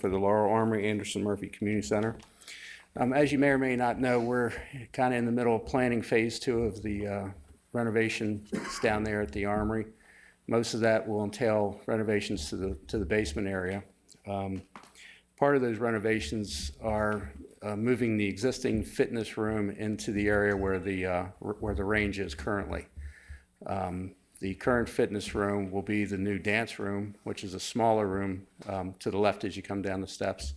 for the Laurel Armory Anderson Murphy Community Center. As you may or may not know, we're kind of in the middle of planning phase 2 of the renovations down there at the Armory. Most of that will entail renovations to the basement area. Part of those renovations are moving the existing fitness room into the area where the range is currently. The current fitness room will be the new dance room, which is a smaller room to the left as you come down the steps,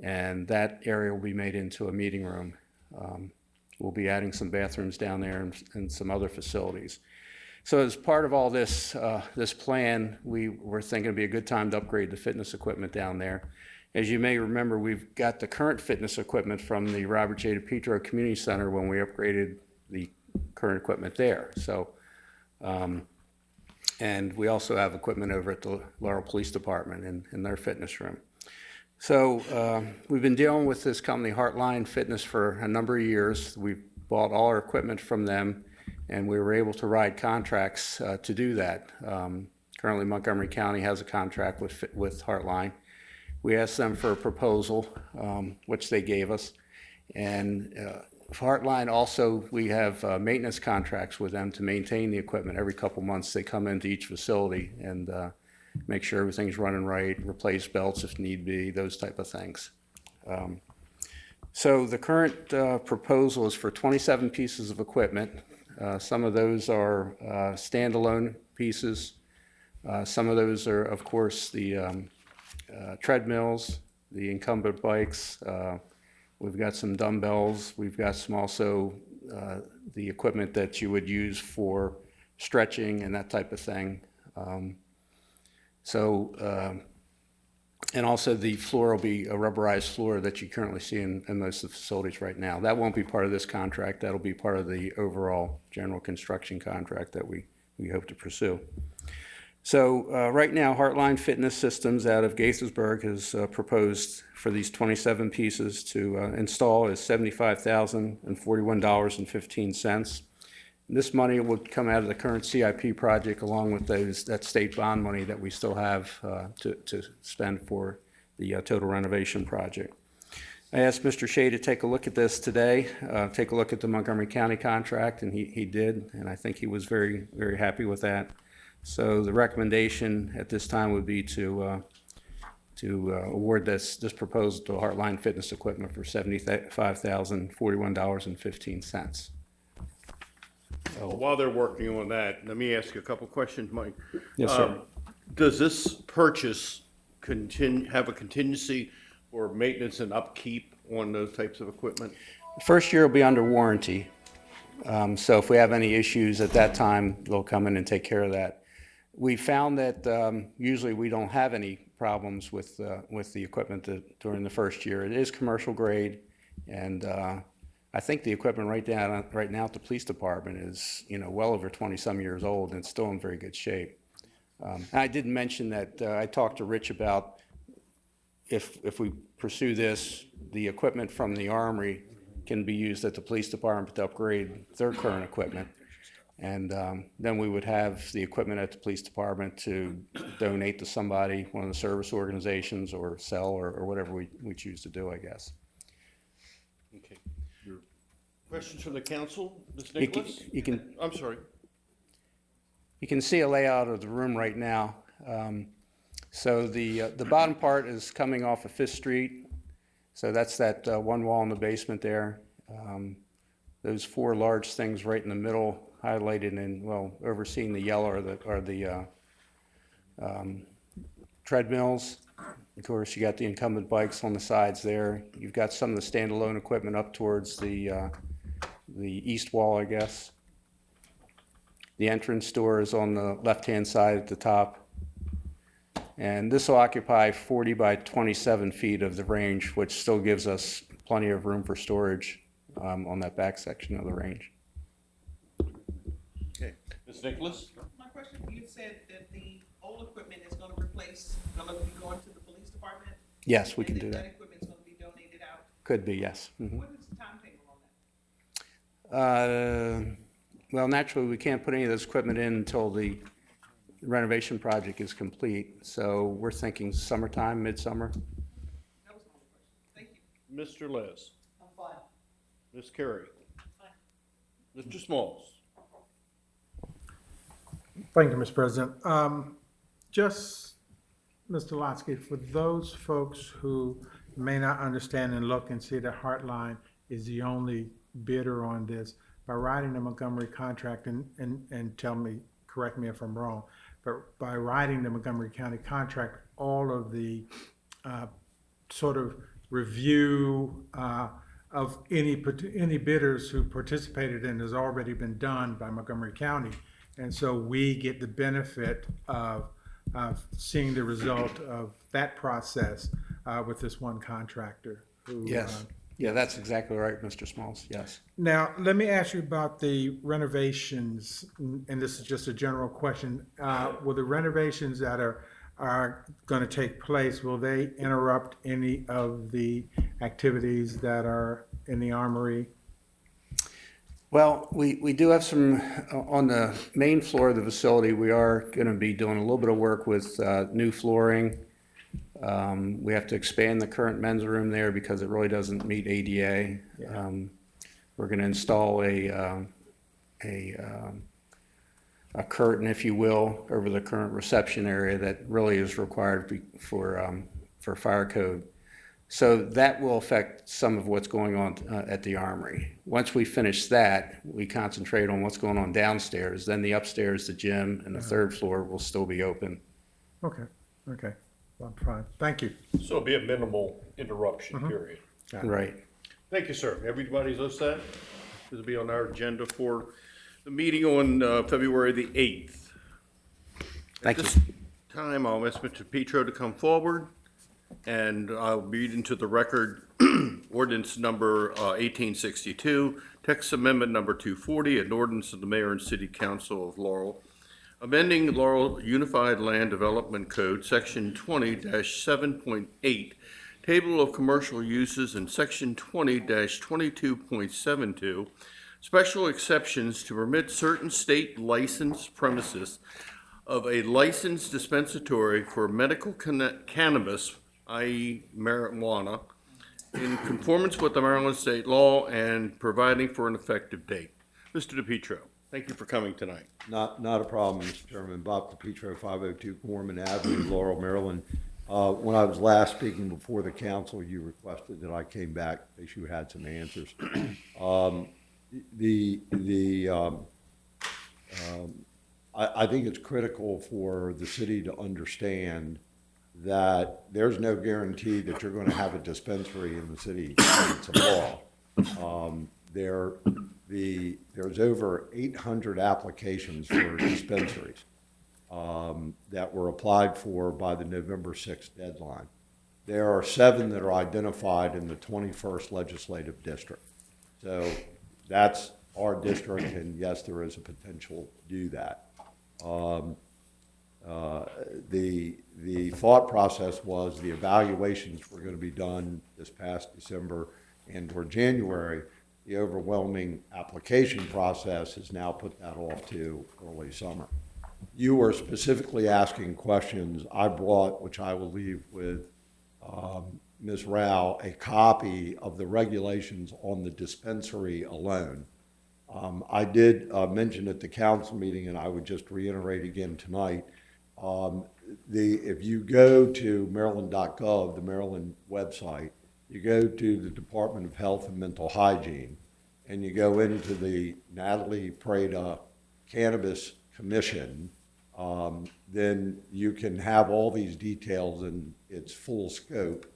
and that area will be made into a meeting room. We'll be adding some bathrooms down there and some other facilities. So as part of all this this plan, we were thinking it'd be a good time to upgrade the fitness equipment down there. As you may remember, we've got the current fitness equipment from the Robert J. DePietro Community Center when we upgraded the current equipment there. So, and we also have equipment over at the Laurel Police Department in their fitness room. So we've been dealing with this company, Heartline Fitness, for a number of years. We bought all our equipment from them, and we were able to ride contracts to do that. Currently, Montgomery County has a contract with Heartline. We asked them for a proposal, which they gave us. And Heartline also, we have maintenance contracts with them to maintain the equipment. Every couple months, they come into each facility and make sure everything's running right, replace belts if need be, those type of things. So the current proposal is for 27 pieces of equipment. Some of those are standalone pieces. Some of those are, of course, the treadmills, the incumbent bikes. We've got some dumbbells. We've got some also the equipment that you would use for stretching and that type of thing. And also the floor will be a rubberized floor that you currently see in most of the facilities right now. That won't be part of this contract. That'll be part of the overall general construction contract that we hope to pursue. So right now, Heartline Fitness Systems out of Gaithersburg has proposed for these 27 pieces to install is $75,041.15. This money would come out of the current CIP project along with that state bond money that we still have to spend for the total renovation project. I asked Mr. Shea to take a look at this today, take a look at the Montgomery County contract, and he did, and I think he was very, very happy with that. So the recommendation at this time would be to award this proposal to Heartline Fitness Equipment for $75,041.15. While they're working on that, let me ask you a couple questions, Mike. Yes, sir. Does this purchase have a contingency for maintenance and upkeep on those types of equipment? First year will be under warranty. So if we have any issues at that time, they'll come in and take care of that. We found that usually we don't have any problems with the equipment during the first year. It is commercial grade, and I think the equipment right now at the police department is well over 20-some years old and still in very good shape. And I didn't mention that I talked to Rich about if we pursue this, the equipment from the Armory can be used at the police department to upgrade their current equipment. And then we would have the equipment at the police department to donate to somebody, one of the service organizations, or sell, or whatever we choose to do, I guess. Okay. Questions from the council? Ms. Nicholas? I'm sorry. You can see a layout of the room right now. So the bottom part is coming off of 5th Street. So that's that one wall in the basement there. Those 4 large things right in the middle, highlighted in, well, overseeing the yellow are the treadmills. Of course, you got the incumbent bikes on the sides there. You've got some of the standalone equipment up towards the east wall, I guess. The entrance door is on the left-hand side at the top. And this will occupy 40 by 27 feet of the range, which still gives us plenty of room for storage on that back section of the range. Okay. Ms. Nicholas? My question, you said that the old equipment is going to be going to the police department? Yes, we can do that. that. Equipment's going to be donated out? Could be, yes. Mm-hmm. What is the timetable on that? Well, naturally, we can't put any of this equipment in until the renovation project is complete. So we're thinking summertime, midsummer. Mr. Les? I'm fine. Ms. Carey? Mr. Smalls? Thank you, Mr. President. Just, Mr. Lotsky, for those folks who may not understand and look and see that Heartline is the only bidder on this, by writing the Montgomery contract, and tell me, correct me if I'm wrong, but by writing the Montgomery County contract, all of the sort of review of any bidders who participated in has already been done by Montgomery County. And so we get the benefit of seeing the result of that process with this one contractor. Who, Yes. Yeah, that's exactly right, Mr. Smalls, yes. Now, let me ask you about the renovations, and this is just a general question. Will the renovations that are going to take place, will they interrupt any of the activities that are in the armory? Well, we do have some, on the main floor of the facility, we are going to be doing a little bit of work with new flooring. We have to expand the current men's room there because it really doesn't meet ADA. Yeah. We're going to install a curtain, if you will, over the current reception area that really is required for fire code. So that will affect some of what's going on at the armory. Once we finish that, we concentrate on what's going on downstairs. Then the upstairs, the gym, and the third floor will still be open. Okay, okay, well, I'm fine. Thank you. So it'll be a minimal interruption, period. Right. Thank you, sir. Everybody's all set? This will be on our agenda for the meeting on February the 8th. Thank you. At this time, I'll ask Mr. Petro to come forward, and I'll read into the record ordinance number 1862, text amendment number 240, an ordinance of the mayor and city council of Laurel, amending Laurel Unified Land Development Code, section 20-7.8, table of commercial uses, and section 20-22.72, special exceptions to permit certain state licensed premises of a licensed dispensatory for medical cannabis, i.e. marijuana, in conformance with the Maryland state law and providing for an effective date. Mr. DePietro, thank you for coming tonight. Not a problem, Mr. Chairman. Bob DePietro, 502 Gorman Avenue, Laurel, Maryland. When I was last speaking before the council, you requested that I came back in case you had some answers. I think it's critical for the city to understand that there's no guarantee that you're going to have a dispensary in the city. It's a law. There's over 800 applications for dispensaries that were applied for by the November 6th deadline. There are 7 that are identified in the 21st legislative district. So that's our district, and yes, there is a potential to do that. The thought process was the evaluations were going to be done this past December and or January. The overwhelming application process has now put that off to early summer. You were specifically asking questions. I brought, which I will leave with Ms. Rao, a copy of the regulations on the dispensary alone. I did mention at the council meeting, and I would just reiterate again tonight, if you go to maryland.gov, the Maryland website, you go to the Department of Health and Mental Hygiene, and you go into the Natalie Prada Cannabis Commission, then you can have all these details in its full scope.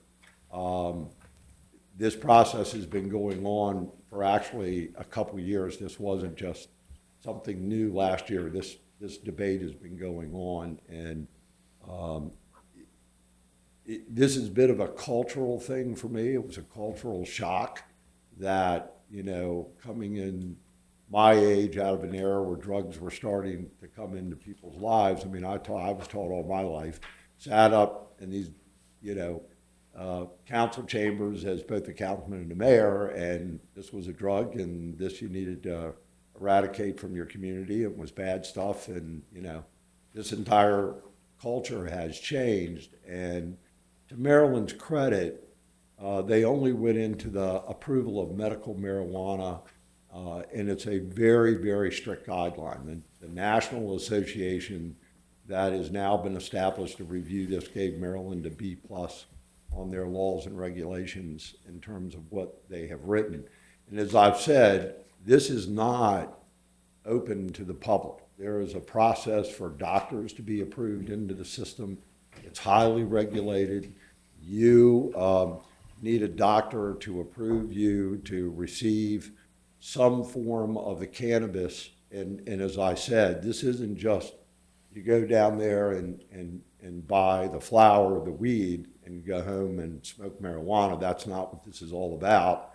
This process has been going on for actually a couple of years. This wasn't just something new last year. This debate has been going on, and this is a bit of a cultural thing for me. It was a cultural shock that, you know, coming in my age out of an era where drugs were starting to come into people's lives. I mean, I was taught all my life, sat up in these, you know, council chambers as both the councilman and the mayor, and this was a drug, and this you needed to eradicate from your community. It was bad stuff, and, you know, this entire culture has changed. And to Maryland's credit, They only went into the approval of medical marijuana, and it's a very, very strict guideline. The National Association that has now been established to review this gave Maryland a B+ on their laws and regulations in terms of what they have written. And as I've said, this is not open to the public. There is a process for doctors to be approved into the system. It's highly regulated. You need a doctor to approve you to receive some form of the cannabis. And as I said, this isn't just you go down there and buy the flower, the weed, and go home and smoke marijuana. That's not what this is all about.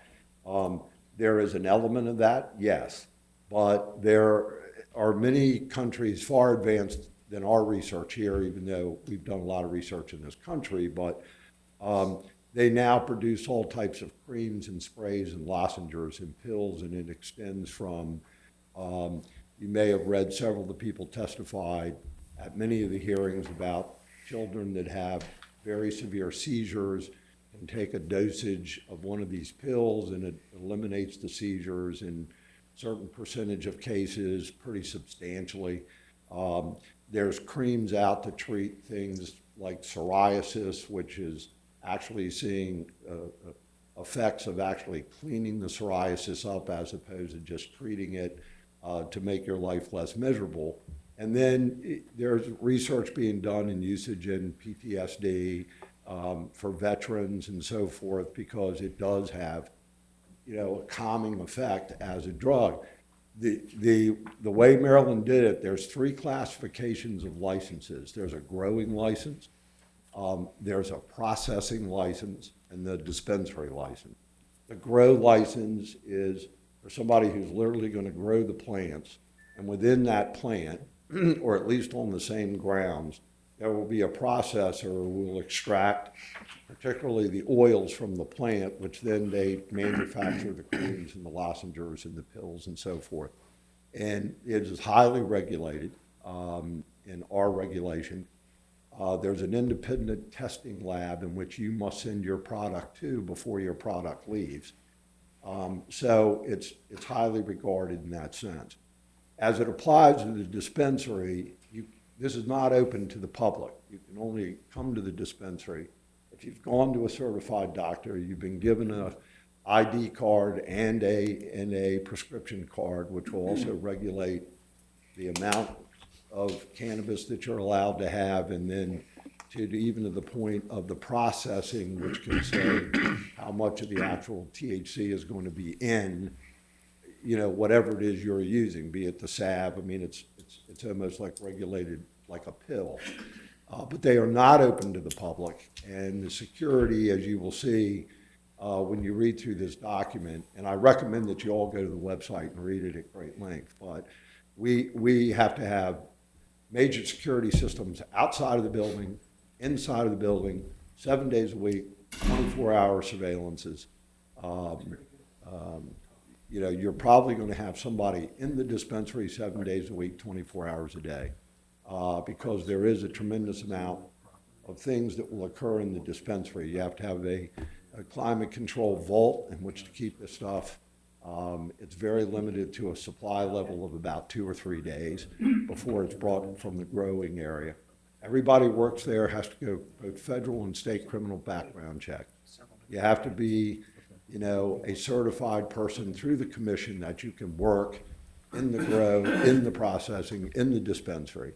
There is an element of that, yes, but there are many countries far advanced than our research here, even though we've done a lot of research in this country, but they now produce all types of creams and sprays and lozenges and pills, and it extends from, you may have read several of the people testified at many of the hearings about children that have very severe seizures and take a dosage of one of these pills, and it eliminates the seizures in certain percentage of cases pretty substantially. There's creams out to treat things like psoriasis, which is actually seeing effects of actually cleaning the psoriasis up as opposed to just treating it to make your life less miserable. And then there's research being done in usage in PTSD for veterans and so forth, because it does have, you know, a calming effect as a drug. The way Maryland did it, there's 3 classifications of licenses. There's a growing license, there's a processing license, and the dispensary license. The grow license is for somebody who's literally going to grow the plants, and within that plant, or at least on the same grounds, there will be a processor who will extract particularly the oils from the plant, which then they manufacture the creams and the lozenges and the pills and so forth. And it is highly regulated in our regulation. There's an independent testing lab in which you must send your product to before your product leaves. So it's highly regarded in that sense. As it applies to the dispensary, this is not open to the public. You can only come to the dispensary if you've gone to a certified doctor, you've been given an ID card and a prescription card, which will also regulate the amount of cannabis that you're allowed to have, and then even to the point of the processing, which can say how much of the actual THC is going to be in, you know, whatever it is you're using, be it the salve. I mean, it's almost like regulated like a pill. But they are not open to the public, and the security, as you will see when you read through this document, and I recommend that you all go to the website and read it at great length, but we have to have major security systems outside of the building, inside of the building, 7 days a week, 24-hour surveillances. You know, you're probably going to have somebody in the dispensary 7 days a week, 24 hours a day, because there is a tremendous amount of things that will occur in the dispensary. You have to have a climate control vault in which to keep this stuff. It's very limited to a supply level of about 2 or 3 days before it's brought from the growing area. Everybody works there has to go both federal and state criminal background check. You have to be, you know, a certified person through the commission that you can work in the grow, in the processing, in the dispensary.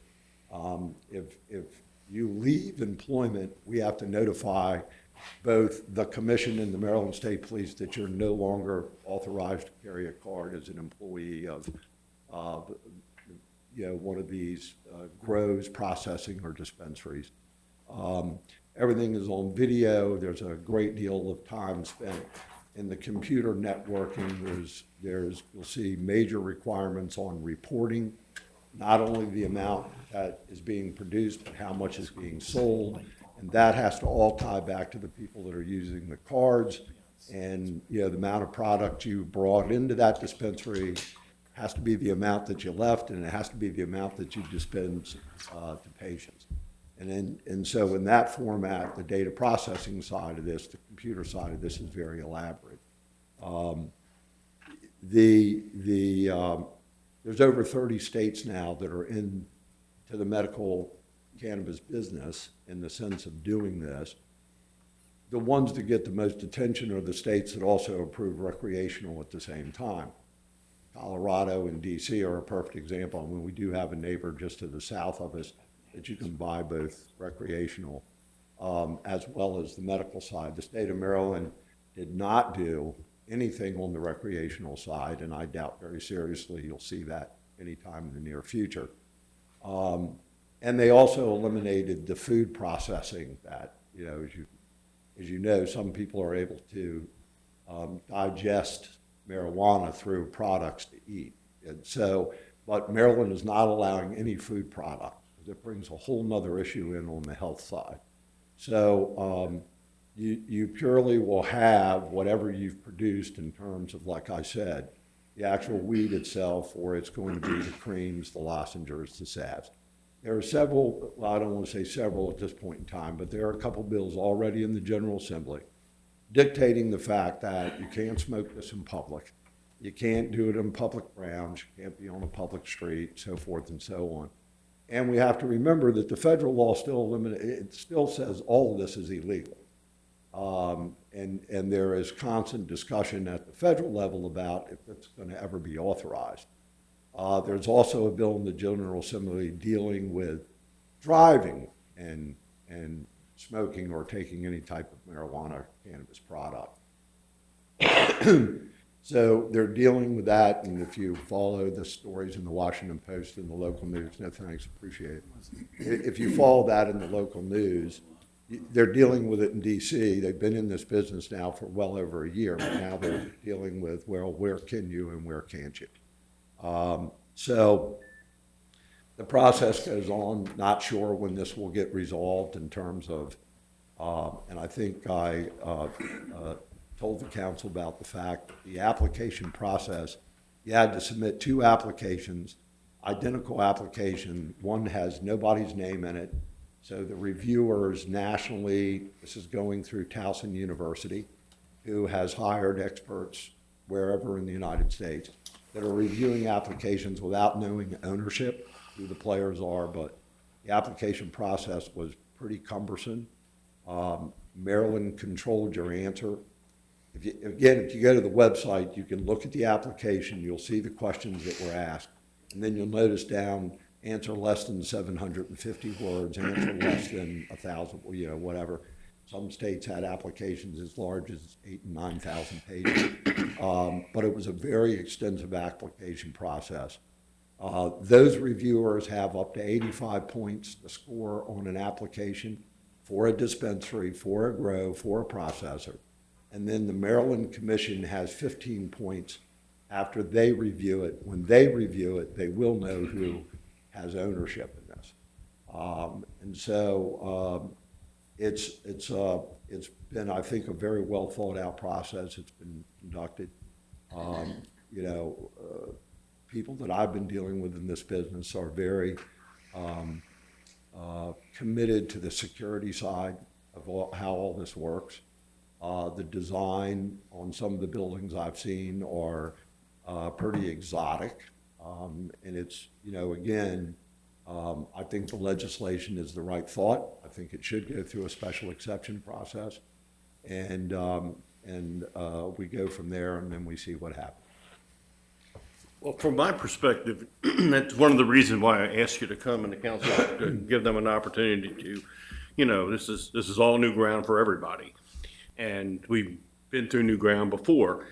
If you leave employment, we have to notify both the commission and the Maryland State Police that you're no longer authorized to carry a card as an employee of you know, one of these grows, processing, or dispensaries. Everything is on video. There's a great deal of time spent in the computer networking. You'll see major requirements on reporting, not only the amount that is being produced, but how much is being sold. And that has to all tie back to the people that are using the cards. And, you know, the amount of product you brought into that dispensary has to be the amount that you left, and it has to be the amount that you dispense to patients. And so in that format, the data processing side of this, the computer side of this is very elaborate. There's over 30 states now that are into the medical cannabis business in the sense of doing this. The ones that get the most attention are the states that also approve recreational at the same time. Colorado and DC are a perfect example. I mean, we do have a neighbor just to the south of us that you can buy both recreational as well as the medical side. The state of Maryland did not do anything on the recreational side, and I doubt very seriously you'll see that anytime in the near future. And they also eliminated the food processing that, you know, as you know, some people are able to digest marijuana through products to eat. And so, but Maryland is not allowing any food product. It brings a whole nother issue in on the health side. So you purely will have whatever you've produced in terms of, like I said, the actual weed itself, or it's going to be the creams, the lozenges, the salves. There are several, well, I don't want to say several at this point in time, but there are a couple bills already in the General Assembly dictating the fact that you can't smoke this in public. You can't do it in public grounds. You can't be on a public street, so forth and so on. And we have to remember that the federal law it still says all of this is illegal. And there is constant discussion at the federal level about if it's going to ever be authorized. There's also a bill in the General Assembly dealing with driving and smoking or taking any type of marijuana or cannabis product. So they're dealing with that, and if you follow the stories in the Washington Post and the local news, no thanks, appreciate it. If you follow that in the local news, they're dealing with it in DC. They've been in this business now for well over a year, but now they're dealing with, well, where can you and where can't you? So the process goes on, not sure when this will get resolved in terms of, and I think I told the council about the fact that the application process, you had to submit 2 applications, identical application. One has nobody's name in it. So the reviewers nationally, this is going through Towson University, who has hired experts wherever in the United States that are reviewing applications without knowing ownership, who the players are, but the application process was pretty cumbersome. Maryland controlled your answer. If you go to the website, you can look at the application, you'll see the questions that were asked, and then you'll notice down, answer less than 750 words, answer less than 1,000, you know, whatever. Some states had applications as large as 8,000 and 9,000 pages, but it was a very extensive application process. Those reviewers have up to 85 points to score on an application for a dispensary, for a grow, for a processor. And then the Maryland Commission has 15 points after they review it. When they review it, they will know who has ownership in this. And so it's been, I think, a very well thought out process. It's been conducted. You know, people that I've been dealing with in this business are very committed to the security side of how all this works. The design on some of the buildings I've seen are pretty exotic. And it's, you know, again, I think the legislation is the right thought. I think it should go through a special exception process. And we go from there, and then we see what happens. Well, from my perspective, that's one of the reasons why I asked you to come in the council, to give them an opportunity to, you know, this is all new ground for everybody. And we've been through new ground before.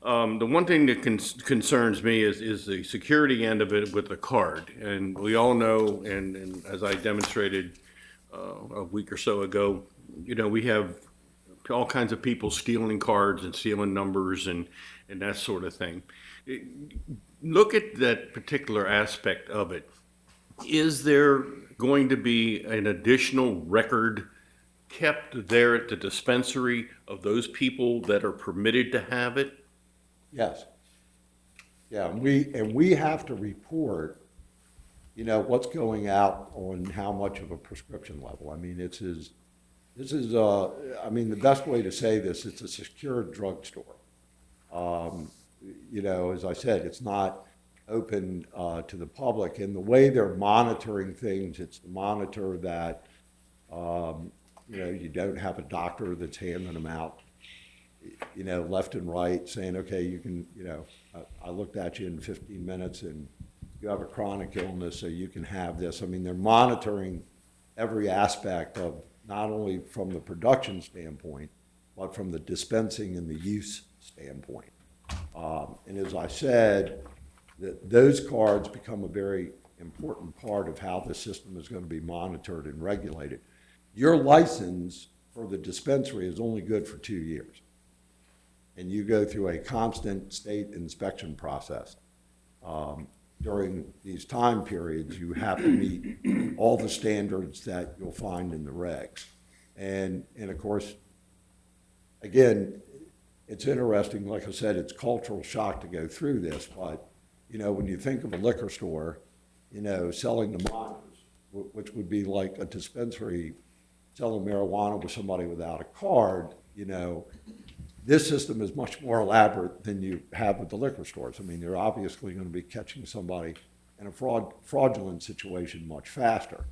The one thing that concerns me is the security end of it with the card. And we all know, and as I demonstrated a week or so ago, you know, we have all kinds of people stealing cards and stealing numbers and that sort of thing. Look at that particular aspect of it. Is there going to be an additional record kept there at the dispensary of those people that are permitted to have it? Yes. Yeah, and we have to report you know, what's going out on how much of a prescription level. I mean, I mean, the best way to say this, it's a secure drugstore. You know, as I said, it's not open to the public, and the way they're monitoring things, it's to monitor that, you know, you don't have a doctor that's handing them out, you know, left and right, saying, okay, you can, you know, I looked at you in 15 minutes and you have a chronic illness, so you can have this. I mean, they're monitoring every aspect of, not only from the production standpoint, but from the dispensing and the use standpoint. And as I said, those cards become a very important part of how the system is going to be monitored and regulated. Your license for the dispensary is only good for 2 years. And you go through a constant state inspection process. During these time periods, you have to meet all the standards that you'll find in the regs. And of course, again, it's interesting, like I said, it's cultural shock to go through this, but, you know, when you think of a liquor store, you know, selling the minors, which would be like a dispensary selling marijuana with somebody without a card, you know, this system is much more elaborate than you have with the liquor stores. I mean, they're obviously going to be catching somebody in a fraudulent situation much faster.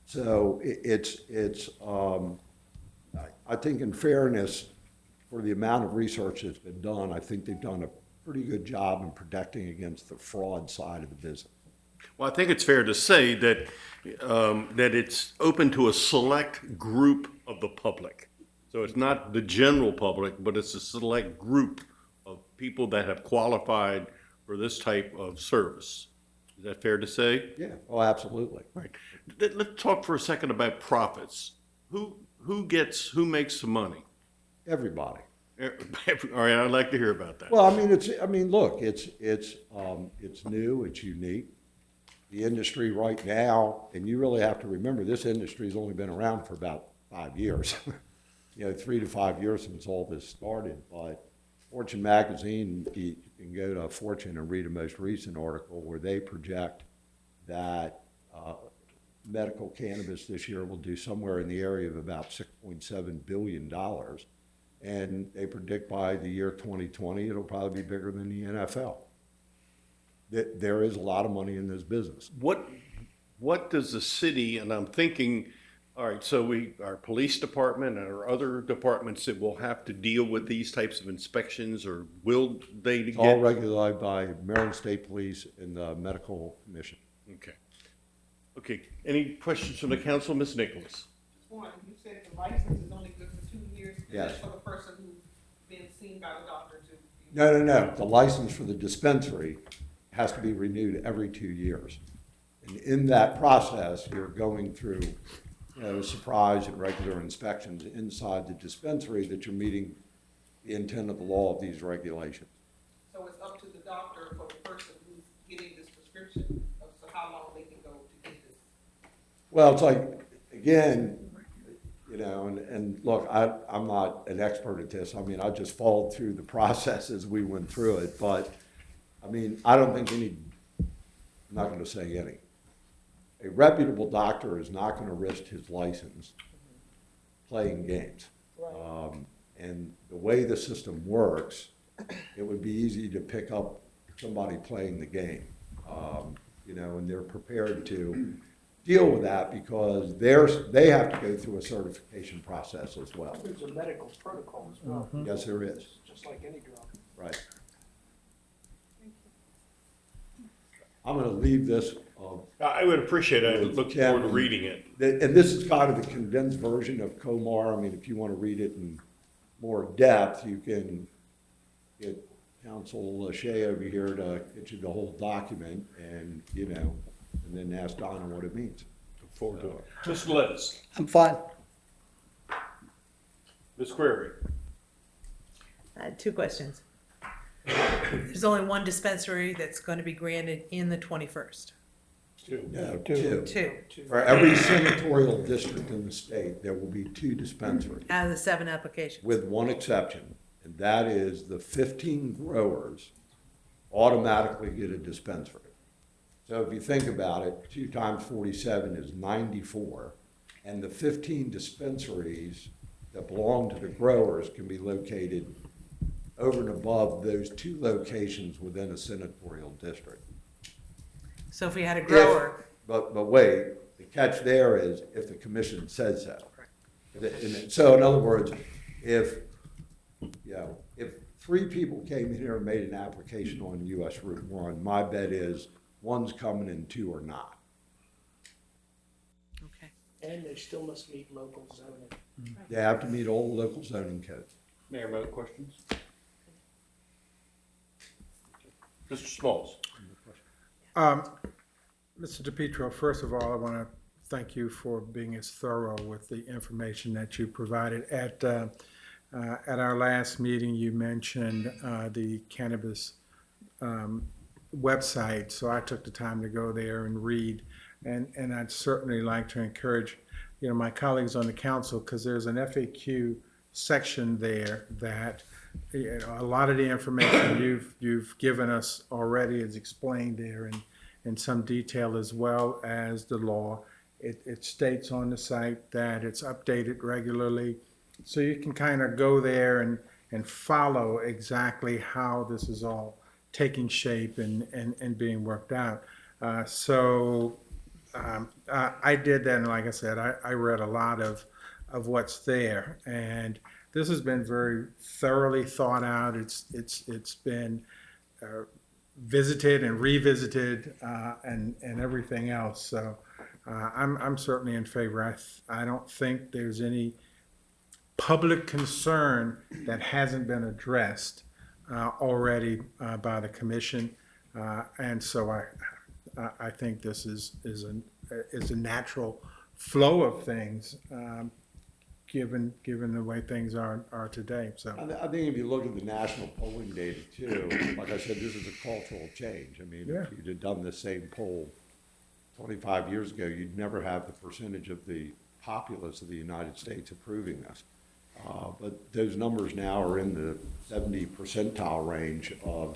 So I think in fairness, for the amount of research that's been done, I think they've done a pretty good job in protecting against the fraud side of the business. Well, I think it's fair to say that, that it's open to a select group of the public. So it's not the general public, but it's a select group of people that have qualified for this type of service. Is that fair to say? Yeah, oh, absolutely. Right. Let's talk for a second about profits. Who makes the money? Everybody. All right, I'd like to hear about that. Well, I mean, look, it's new, it's unique. The industry right now, and you really have to remember, this industry's only been around for about 5 years. You know, 3 to 5 years since all this started. But Fortune magazine, you can go to Fortune and read a most recent article where they project that medical cannabis this year will do somewhere in the area of about $6.7 billion. And they predict by the year 2020, it'll probably be bigger than the NFL. There is a lot of money in this business. What does the city, and I'm thinking, all right, so our police department and our other departments that will have to deal with these types of inspections, or will they It's get? all regulated by Maryland State Police and the Medical Commission. Okay. Okay, any questions from the council? Ms. Nicholas? Just one, you said the license is only good for 2 years? and Yes. that's for the person who's been seen by the doctor to? No. The license for the dispensary has to be renewed every 2 years. And in that process, you're going through, you know, surprise and regular inspections inside the dispensary that you're meeting the intent of the law of these regulations. So it's up to the doctor for the person who's getting this prescription, of so how long they can go to get this? Well, it's like, again, you know, and look, I'm not an expert at this. I mean, I just followed through the process as we went through it. But, I mean, I don't think I'm not going to say any. A reputable doctor is not going to risk his license playing games. And the way the system works, it would be easy to pick up somebody playing the game. You know, and they're prepared to deal with that because they have to go through a certification process as well. There's a medical protocol as well, Yes, there is. just like any drug. Right. I'm going to leave this. I would appreciate it. I look forward to reading it. And this is kind of the condensed version of Comar. I mean, if you want to read it in more depth, you can get Counsel Shea over here to get you the whole document and, you know, and then ask Donna what it means. Look forward to it. Ms. Liz? I'm fine. Ms. Query? I had 2 questions. There's only one dispensary that's going to be granted in the 21st. No, Two. 2 For every senatorial district in the state, there will be 2 dispensaries, out of the 7 applications. with one exception, and that is the 15 growers automatically get a dispensary. So if you think about it, 2 times 47 is 94, and the 15 dispensaries that belong to the growers can be located over and above those 2 locations within a senatorial district. So if we had a grower, But wait, the catch there is if the commission says so. So in other words, if 3 people came in here and made an application on US Route 1, my bet is 1's coming and 2 are not. okay. And they still must meet local zoning. They have to meet all the local zoning codes. Mayor, other questions? Mr. Smalls? Mr. DePietro, first of all, I want to thank you for being as thorough with the information that you provided. At our last meeting, you mentioned the cannabis website, so I took the time to go there and read. And I'd certainly like to encourage, my colleagues on the council, because there's an FAQ section there that a lot of the information you've given us already is explained there in some detail, as well as the law. It states on the site that it's updated regularly, so you can kind of go there and follow exactly how this is all taking shape and being worked out. I did that, and like I said, I read a lot of what's there, and this has been very thoroughly thought out. It's been visited and revisited and everything else. So I'm certainly in favor. I don't think there's any public concern that hasn't been addressed already by the commission, and so I think this is a natural flow of things, given the way things are today. So I think if you look at the national polling data too, like I said, this is a cultural change. I mean, Yeah. if you'd have done the same poll 25 years ago, you'd never have the percentage of the populace of the United States approving this. But those numbers now are in the 70 percentile range of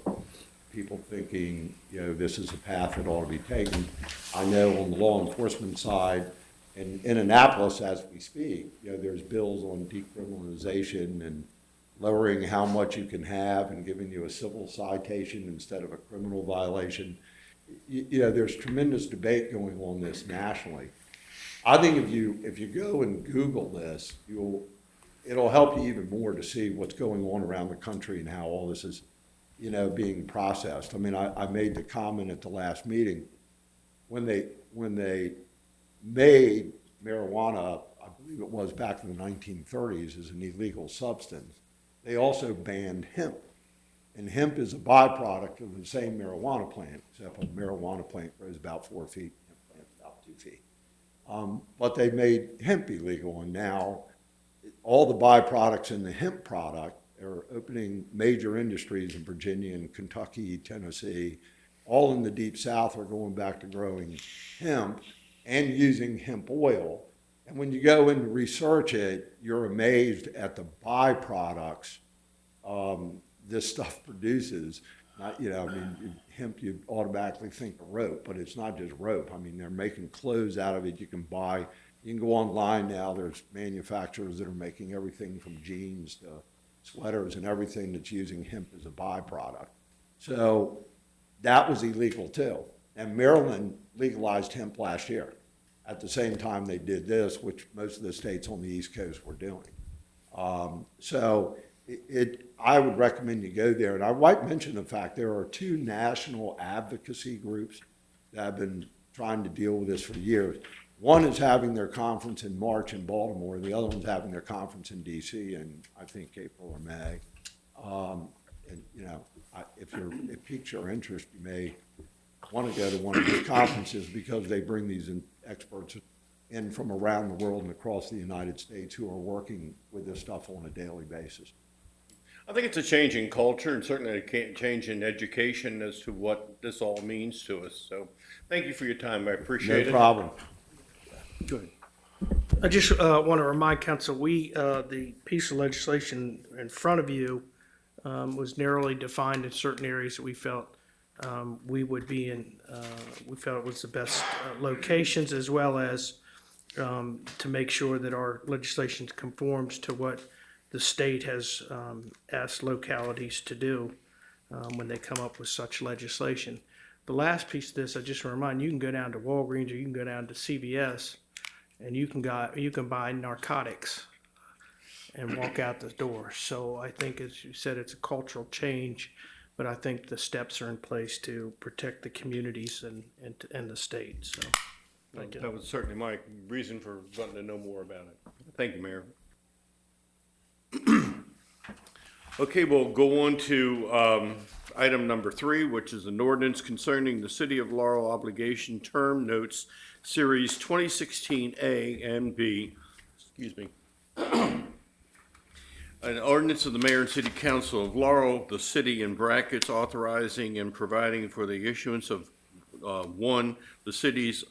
people thinking, this is a path that ought to be taken. I know on the law enforcement side, in Annapolis, as we speak, there's bills on decriminalization and lowering how much you can have and giving you a civil citation instead of a criminal violation. There's tremendous debate going on this nationally. I think if you go and Google this, it'll help you even more to see what's going on around the country and how all this is, being processed. I mean, I made the comment at the last meeting, when they made marijuana, I believe it was back in the 1930s, as an illegal substance, they also banned hemp. And hemp is a byproduct of the same marijuana plant, except a marijuana plant grows about 4 feet, hemp plant about 2 feet. But they made hemp illegal, and now all the byproducts in the hemp product are opening major industries in Virginia and Kentucky, Tennessee, all in the Deep South are going back to growing hemp and using hemp oil. And when you go and research it, you're amazed at the byproducts this stuff produces. Hemp, you automatically think of rope, but it's not just rope. I mean, they're making clothes out of it. You can go online now. There's manufacturers that are making everything from jeans to sweaters and everything that's using hemp as a byproduct. So that was illegal too. And Maryland legalized hemp last year at the same time they did this, which most of the states on the East Coast were doing. I would recommend you go there. And I might mention the fact there are 2 national advocacy groups that have been trying to deal with this for years. One is having their conference in March in Baltimore. The other one's having their conference in D.C. in, I think, April or May. If it piques your interest, you may want to go to one of these conferences because they bring these experts in from around the world and across the United States who are working with this stuff on a daily basis. I think it's a change in culture and certainly a change in education as to what this all means to us. So thank you for your time. I appreciate it. No problem. Good. I just want to remind council, the piece of legislation in front of you was narrowly defined in certain areas that we felt we would be in, we felt it was the best locations, as well as to make sure that our legislation conforms to what the state has asked localities to do when they come up with such legislation. The last piece of this, I just want to remind you, can go down to Walgreens or you can go down to CVS and you can buy narcotics and walk out the door. So I think, as you said, it's a cultural change, but I think the steps are in place to protect the communities and the state, so. Thank you. That was certainly my reason for wanting to know more about it. Thank you, Mayor. Okay, we'll go on to item number 3, which is an ordinance concerning the City of Laurel obligation term notes, Series 2016 A and B. Excuse me. An ordinance of the Mayor and City Council of Laurel, the city in brackets, authorizing and providing for the issuance of the city's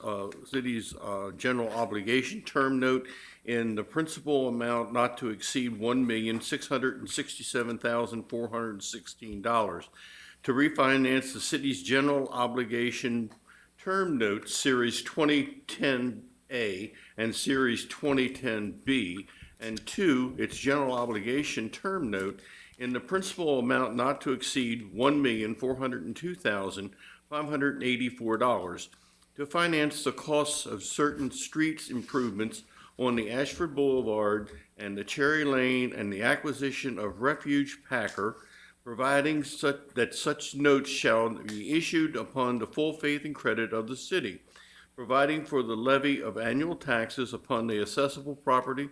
general obligation term note in the principal amount not to exceed $1,667,416 to refinance the city's general obligation term notes, Series 2010A and Series 2010B, and 2, its general obligation term note in the principal amount not to exceed $1,402,584 to finance the costs of certain streets improvements on the Ashford Boulevard and the Cherry Lane and the acquisition of refuge packer, providing that such notes shall be issued upon the full faith and credit of the city, providing for the levy of annual taxes upon the assessable property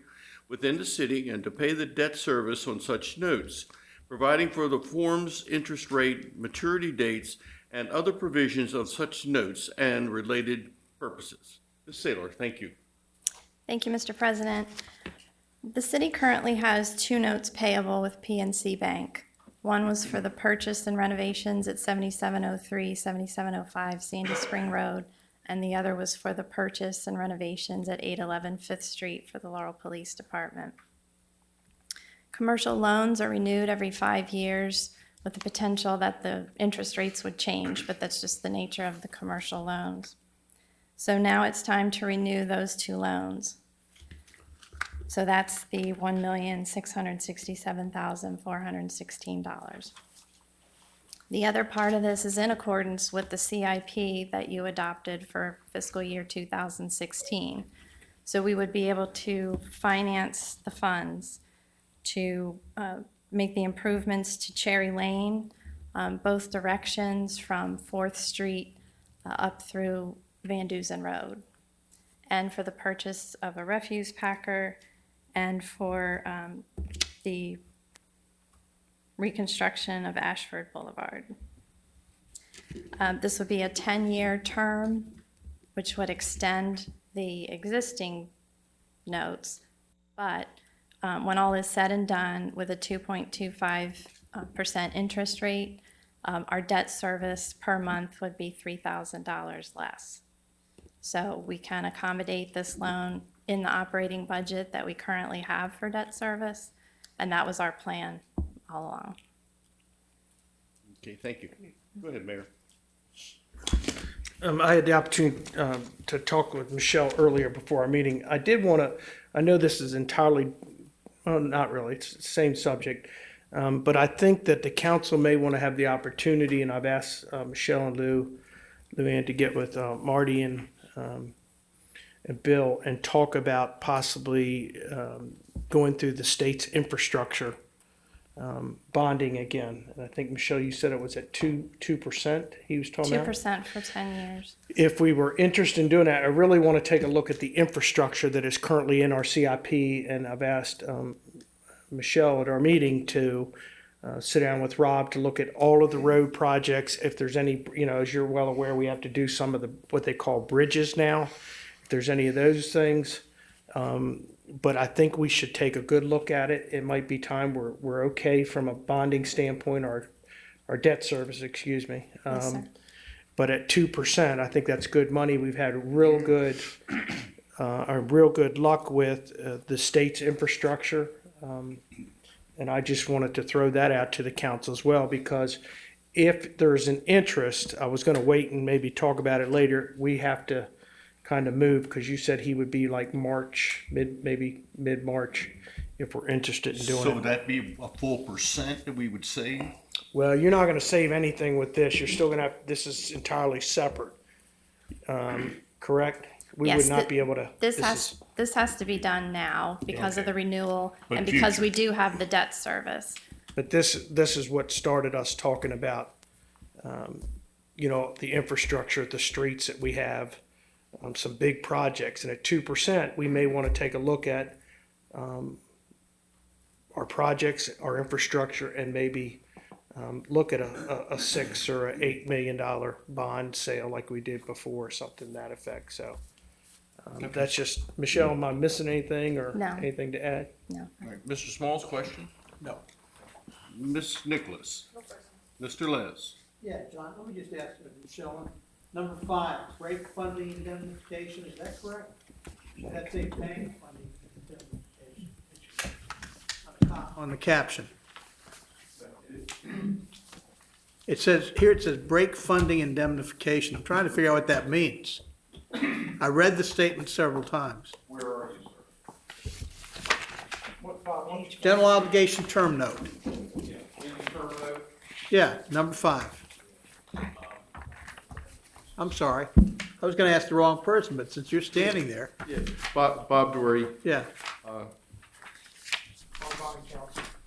within the city and to pay the debt service on such notes, providing for the forms, interest rate, maturity dates, and other provisions of such notes and related purposes. Ms. Saylor, thank you. Thank you, Mr. President. The city currently has 2 notes payable with PNC Bank. One was for the purchase and renovations at 7703, 7705 Sandy Spring Road, and the other was for the purchase and renovations at 811 5th Street for the Laurel Police Department. Commercial loans are renewed every 5 years with the potential that the interest rates would change, but that's just the nature of the commercial loans. So now it's time to renew those 2 loans. So that's the $1,667,416. The other part of this is in accordance with the CIP that you adopted for fiscal year 2016. So we would be able to finance the funds to make the improvements to Cherry Lane, both directions from 4th Street up through Van Dusen Road, and for the purchase of a refuse packer and for the reconstruction of Ashford Boulevard. This would be a 10-year term, which would extend the existing notes, but when all is said and done, with a 2.25% interest rate, our debt service per month would be $3,000 less. So we can accommodate this loan in the operating budget that we currently have for debt service, and that was our plan all along. Okay, thank you. Go ahead, Mayor. I had the opportunity to talk with Michelle earlier before our meeting. I did want to, I know this is entirely, well, not really, it's the same subject, but I think that the council may want to have the opportunity, and I've asked Michelle and Luann to get with Marty and Bill and talk about possibly going through the state's infrastructure bonding again. And I think, Michelle, you said it was at 2% he was talking about? 2% for 10 years. If we were interested in doing that, I really want to take a look at the infrastructure that is currently in our CIP, and I've asked Michelle at our meeting to sit down with Rob to look at all of the road projects. If there's any, as you're well aware, we have to do some of the, what they call bridges now. If there's any of those things, but I think we should take a good look at it. It might be time we're okay from a bonding standpoint, our debt service, excuse me. Yes, sir. But at 2%, I think that's good money. We've had real good luck with the state's infrastructure. And I just wanted to throw that out to the council as well, because if there's an interest, I was gonna wait and maybe talk about it later. We have to kind of move, because you said he would be like March, maybe mid-March, if we're interested in doing So it. would that be a full percent that we would save? Well, you're not gonna save anything with this. You're still gonna have, this is entirely separate. Correct? We would Yes, not be able to. This has to be done now because of Okay. the renewal But and because future. we do have the debt service. But this is what started us talking about, the infrastructure, the streets that we have, some big projects. And at 2%, we may want to take a look at our projects, our infrastructure, and maybe look at a $6 or $8 million bond sale like we did before, or something to that effect. So that's just, Michelle, am I missing anything or No. anything to add? No. All right, Mr. Small's question? No. Ms. Nicholas? Mr. Les? Yeah, John, let me just ask Michelle, number 5, break funding indemnification, is that correct? That's a bank funding indemnification. On the caption. It says, here it says break funding indemnification. I'm trying to figure out what that means. I read the statement several times. Where are you, sir? General obligation term note. Yeah, in the term note. Yeah, number 5. I'm sorry. I was gonna ask the wrong person, but since you're standing there, Yeah, Bob Dory, yeah.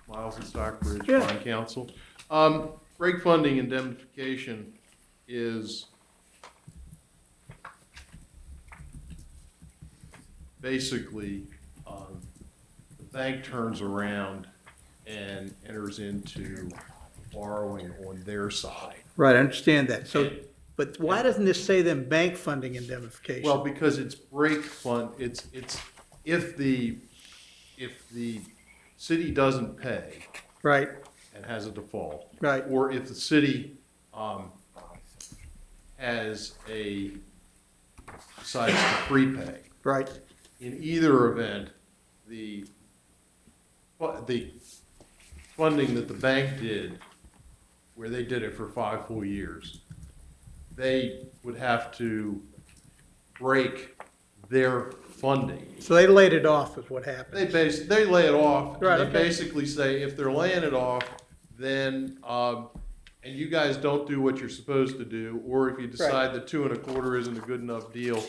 Miles and Stockbridge, Yeah. Bond Counsel. Break funding indemnification is basically, the bank turns around and enters into borrowing on their side. Right, I understand that. So, but why doesn't this say then bank funding indemnification? Well, because it's break fund, it's, if the city doesn't pay Right, and has a default. Right. Or if the city, decides to prepay. right. In either event, the funding that the bank did, where they did it for 5 full years, they would have to break their funding. So they laid it off is what happened. They lay it off. Right, They okay. basically say, if they're laying it off, then, and you guys don't do what you're supposed to do, or if you decide that 2 1/4 isn't a good enough deal,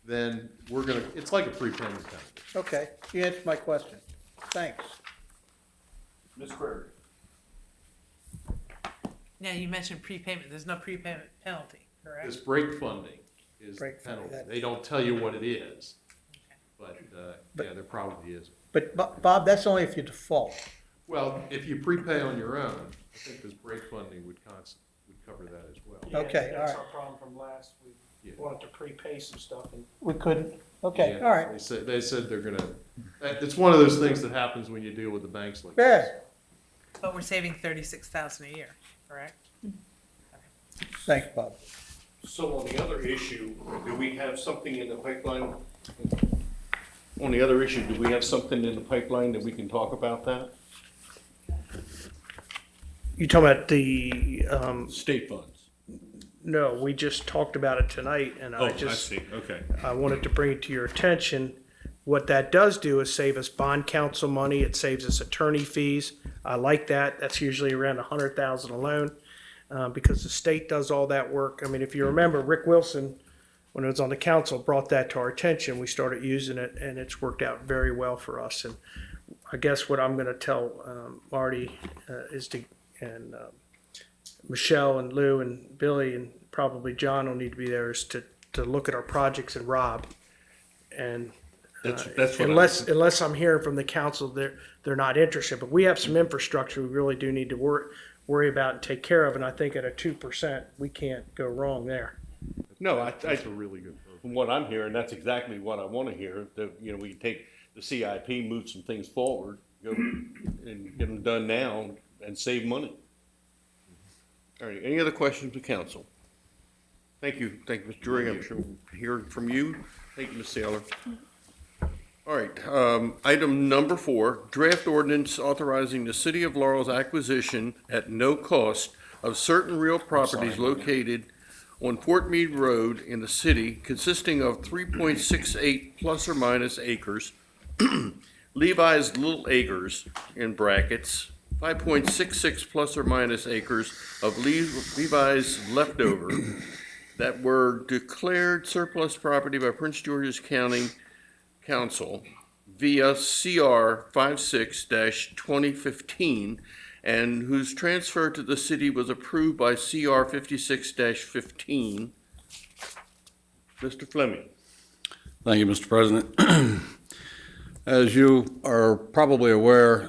then it's like a prepayment penalty. Okay, you answered my question. Thanks. Ms. Gregory? Now, you mentioned prepayment, there's no prepayment penalty, correct? This break funding is the Break funding, penalty. that- They don't tell you what it is, but, yeah, there probably is. But Bob, that's only if you default. Well, if you prepay on your own, I think this break funding would cover that as well. Yeah, Okay, That's all our problem from last week. Yeah. Wanted to prepay some stuff and We couldn't? Okay, Yeah, all right. They said they're gonna, it's one of those things that happens when you deal with the banks like this. Yeah, But we're saving 36,000 a year, correct? thanks, Bob. So on the other issue, do we have something in the pipeline? On the other issue, do we have something in the pipeline that we can talk about that? You talking about the, State funds. no, we just talked about it tonight, and Oh, I I just, see, okay. I wanted to bring it to your attention. What that does do is save us bond counsel money, it saves us attorney fees. I like that, that's usually around 100,000 alone, because the state does all that work. I mean, if you remember, Rick Wilson, when it was on the council, brought that to our attention, we started using it, and it's worked out very well for us. And I guess what I'm gonna tell Marty and Michelle and Lou and Billy and probably John will need to be there is to look at our projects and Rob. And That's what unless I'm hearing from the council, they're not interested. But we have some infrastructure we really do need to worry about and take care of. And I think at a 2%, we can't go wrong there. No, That's a really good program. from what I'm hearing, that's exactly what I want to hear, that, we can take the CIP, move some things forward, go and get them done now and save money. All right, any other questions to council? Thank you, Mr. Drury, I'm sure we'll hear from you. Thank you, Ms. Saylor. All right, item number 4, draft ordinance authorizing the City of Laurel's acquisition at no cost of certain real properties located on Fort Meade Road in the city consisting of 3.68 plus or minus acres, Levi's Little Acres, in brackets, 5.66 plus or minus acres of Levi's leftover that were declared surplus property by Prince George's County Council via CR 56-2015 and whose transfer to the city was approved by CR 56-15. Mr. Fleming. Thank you, Mr. President. As you are probably aware,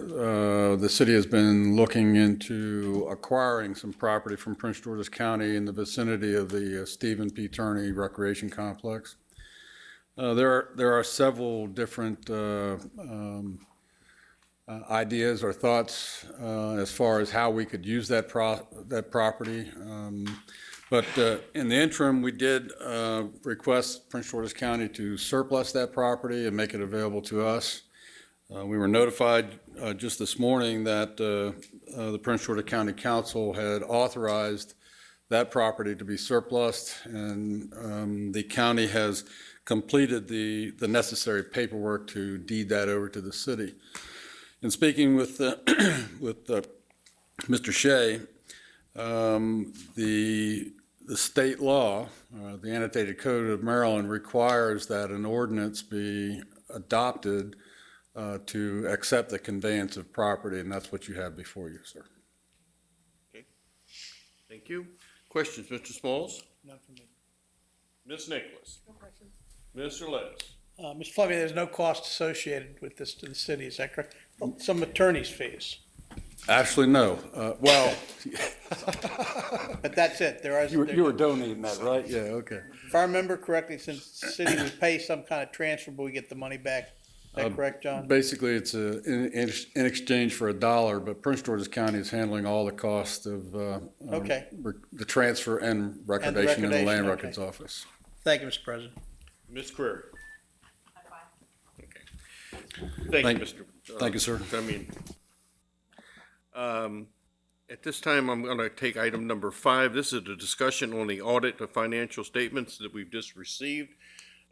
the city has been looking into acquiring some property from Prince George's County in the vicinity of the Stephen P. Turney Recreation Complex. There are several different ideas or thoughts as far as how we could use that property. But in the interim, we did request Prince George's County to surplus that property and make it available to us. We were notified just this morning that the Prince George's County Council had authorized that property to be surplused, and the county has completed the necessary paperwork to deed that over to the city. In speaking with Mr. Shea, the state law, the annotated code of Maryland, requires that an ordinance be adopted to accept the conveyance of property, and that's what you have before you, sir. Okay. Thank you. Questions, Mr. Smalls? None from me. Ms. Nicholas? No questions. Mr. Les? Mr. Fleming, there's no cost associated with this to the city, is that correct? Some attorney's fees, Actually, no. Well, but that's it. There is. you were donating that, right? Yeah, okay. If I remember correctly, since the city would pay some kind of transfer, but we get the money back. Is that correct, John? Basically, it's in exchange for $1, but Prince George's County is handling all the cost of Okay. the transfer and recordation in the recordation, Land okay. Records Office. Thank you, Mr. President. Ms. Query? Okay. Thank you, Mr. Thank you, sir. Fleming. At this time, I'm going to take item number 5. This is a discussion on the audit of financial statements that we've just received.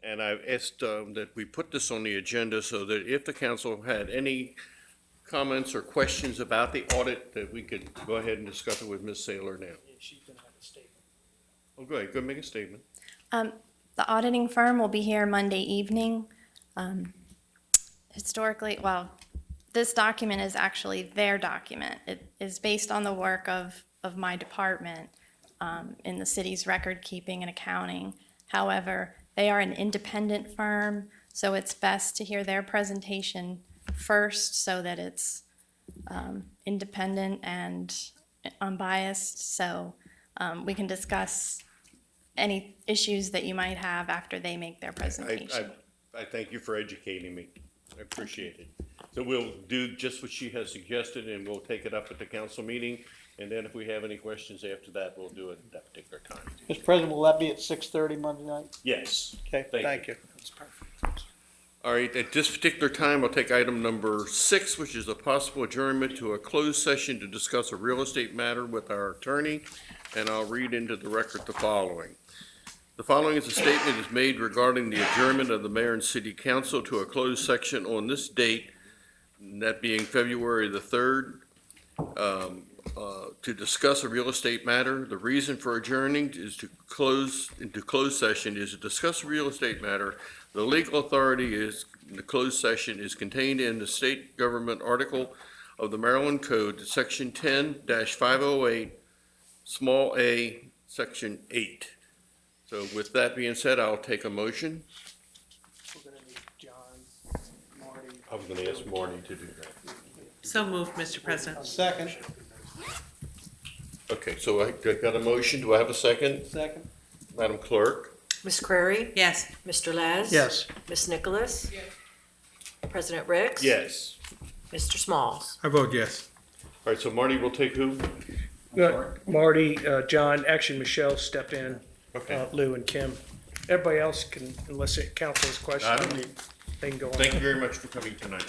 And I've asked that we put this on the agenda so that if the council had any comments or questions about the audit, that we could go ahead and discuss it with Ms. Saylor now. She's gonna have a statement. Oh, go ahead, make a statement. The auditing firm will be here Monday evening. Historically, well, this document is actually their document. It is based on the work of my department in the city's record keeping and accounting. However, they are an independent firm, so it's best to hear their presentation first so that it's independent and unbiased. So we can discuss any issues that you might have after they make their presentation. I thank you for educating me. I appreciate it. So we'll do just what she has suggested, and we'll take it up at the council meeting. And then if we have any questions after that, we'll do it at that particular time. Mr. President, will that be at 6:30 Monday night? Yes. Okay, thank you. All right, at this particular time, I'll take item number 6, which is a possible adjournment to a closed session to discuss a real estate matter with our attorney, and I'll read into the record the following. The following is a statement is made regarding the adjournment of the mayor and city council to a closed section on this date, that being February the 3rd, to discuss a real estate matter. The reason for adjourning is to close into closed session is to discuss a real estate matter. The legal authority is, the closed session is contained in the state government article of the Maryland Code, section 10-508, small a, section 8. So with that being said, I'll take a motion. We're gonna need John, Marty. I was going to ask Marty to do that. So moved, Mr. President. Second. Okay, so I got a motion. Do I have a second? Second. Madam Clerk? Ms. Query? Yes. Mr. Laz? Yes. Ms. Nicholas? Yes. President Ricks? Yes. Mr. Smalls? I vote yes. All right, so Marty will take who? Marty, John, actually Michelle stepped in, Okay. Lou and Kim. Everybody else can, unless it council has questions, I don't- they can go on. Thank you very much for coming tonight.